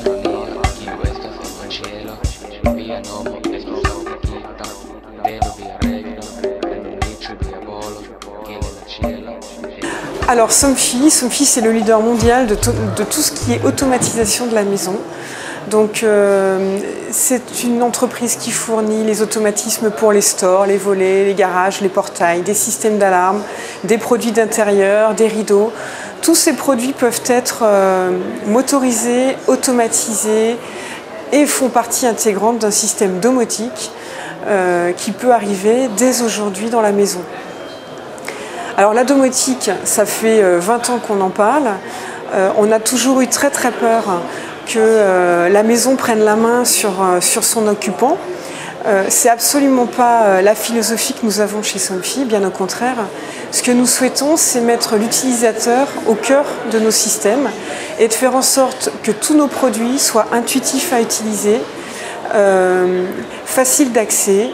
elettronica, chi questo fa il cielo, via Nomo, esplosione chimica, vedo via Regno, prendo Nietzsche via Polo, chi è la cielo. Alors Somfy c'est le leader mondial de tout ce qui est automatisation de la maison. Donc c'est une entreprise qui fournit les automatismes pour les stores, les volets, les garages, les portails, des systèmes d'alarme, des produits d'intérieur, des rideaux. Tous ces produits peuvent être motorisés, automatisés et font partie intégrante d'un système domotique qui peut arriver dès aujourd'hui dans la maison. Alors la domotique, ça fait 20 ans qu'on en parle. On a toujours eu très peur que la maison prenne la main sur son occupant. C'est absolument pas la philosophie que nous avons chez Somfy, bien au contraire. Ce que nous souhaitons, c'est mettre l'utilisateur au cœur de nos systèmes et de faire en sorte que tous nos produits soient intuitifs à utiliser, faciles d'accès,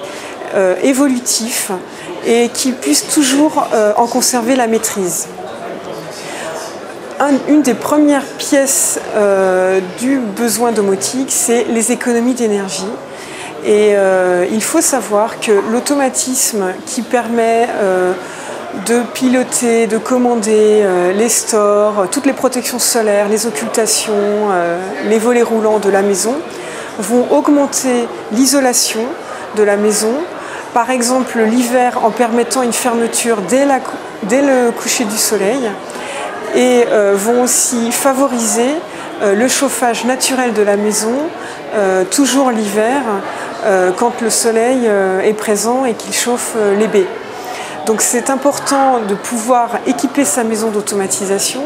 évolutifs et qu'ils puissent toujours en conserver la maîtrise. Une des premières pièces du besoin domotique, c'est les économies d'énergie. Et il faut savoir que l'automatisme qui permet de piloter, de commander les stores, toutes les protections solaires, les occultations, les volets roulants de la maison vont augmenter l'isolation de la maison. Par exemple, l'hiver en permettant une fermeture dès le coucher du soleil et vont aussi favoriser le chauffage naturel de la maison, toujours l'hiver, quand le soleil est présent et qu'il chauffe les baies. Donc c'est important de pouvoir équiper sa maison d'automatisation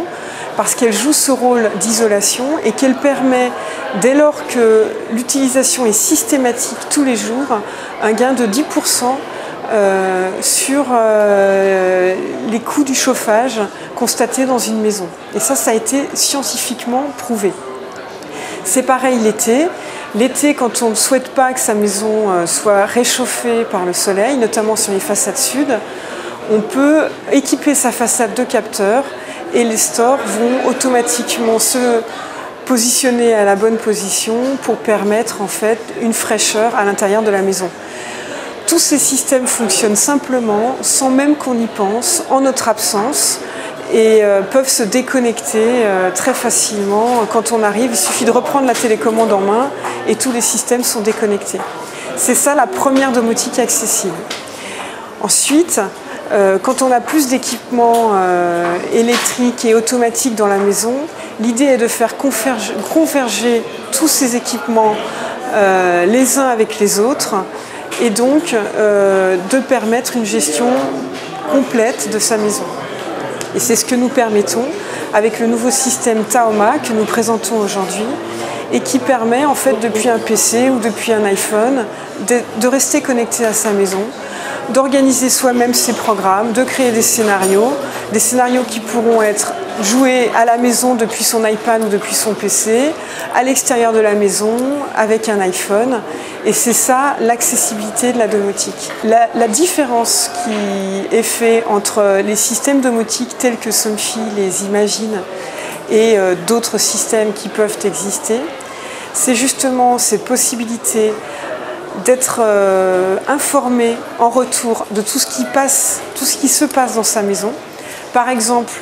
parce qu'elle joue ce rôle d'isolation et qu'elle permet, dès lors que l'utilisation est systématique tous les jours, un gain de 10% sur les coûts du chauffage constatés dans une maison. Et ça a été scientifiquement prouvé. C'est pareil l'été. L'été, quand on ne souhaite pas que sa maison soit réchauffée par le soleil, notamment sur les façades sud, on peut équiper sa façade de capteurs et les stores vont automatiquement se positionner à la bonne position pour permettre en fait une fraîcheur à l'intérieur de la maison. Tous ces systèmes fonctionnent simplement, sans même qu'on y pense, en notre absence et peuvent se déconnecter très facilement. Quand on arrive, il suffit de reprendre la télécommande en main et tous les systèmes sont déconnectés. C'est ça la première domotique accessible. Ensuite, quand on a plus d'équipements électriques et automatiques dans la maison, l'idée est de faire converger tous ces équipements les uns avec les autres et donc de permettre une gestion complète de sa maison. Et c'est ce que nous permettons avec le nouveau système Taoma que nous présentons aujourd'hui et qui permet en fait depuis un PC ou depuis un iPhone de rester connecté à sa maison, d'organiser soi-même ses programmes, de créer des scénarios qui pourront être joués à la maison depuis son iPad ou depuis son PC, à l'extérieur de la maison avec un iPhone. Et c'est ça l'accessibilité de la domotique. La différence qui est faite entre les systèmes domotiques tels que Somfy les imagine et d'autres systèmes qui peuvent exister, c'est justement cette possibilité d'être informé en retour de tout ce qui se passe dans sa maison. Par exemple,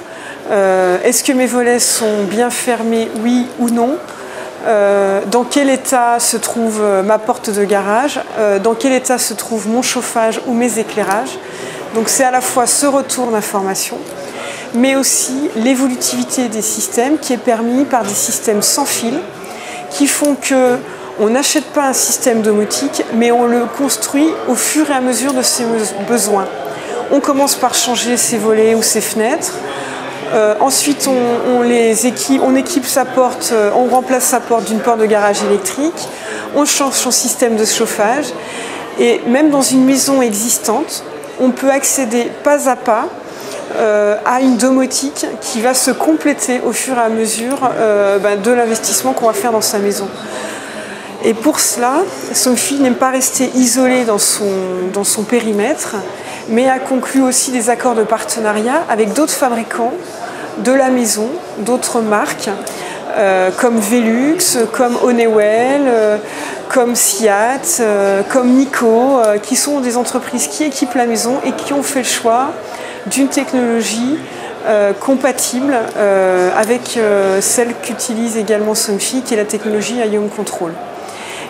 est-ce que mes volets sont bien fermés, oui ou non? Dans quel état se trouve ma porte de garage? Dans quel état se trouve mon chauffage ou mes éclairages? Donc c'est à la fois ce retour d'information, mais aussi l'évolutivité des systèmes qui est permis par des systèmes sans fil qui font que on n'achète pas un système domotique, mais on le construit au fur et à mesure de ses besoins. On commence par changer ses volets ou ses fenêtres. Ensuite, on équipe sa porte, on remplace sa porte d'une porte de garage électrique. On change son système de chauffage. Et même dans une maison existante, on peut accéder pas à pas à une domotique qui va se compléter au fur et à mesure de l'investissement qu'on va faire dans sa maison. Et pour cela, Somfy n'aime pas rester isolée dans son périmètre, mais a conclu aussi des accords de partenariat avec d'autres fabricants de la maison, d'autres marques, comme Velux, comme Honeywell, comme Siat, comme Nico, qui sont des entreprises qui équipent la maison et qui ont fait le choix d'une technologie compatible avec celle qu'utilise également Somfy, qui est la technologie IOM Control.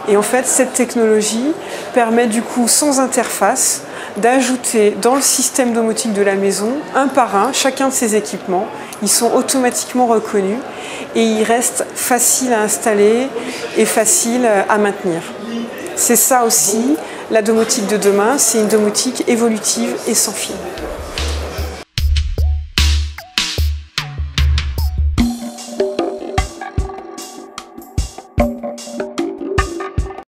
Et en fait, cette technologie permet du coup, sans interface, d'ajouter dans le système domotique de la maison, un par un, chacun de ces équipements. Ils sont automatiquement reconnus et ils restent faciles à installer et faciles à maintenir. C'est ça aussi, la domotique de demain, c'est une domotique évolutive et sans fil.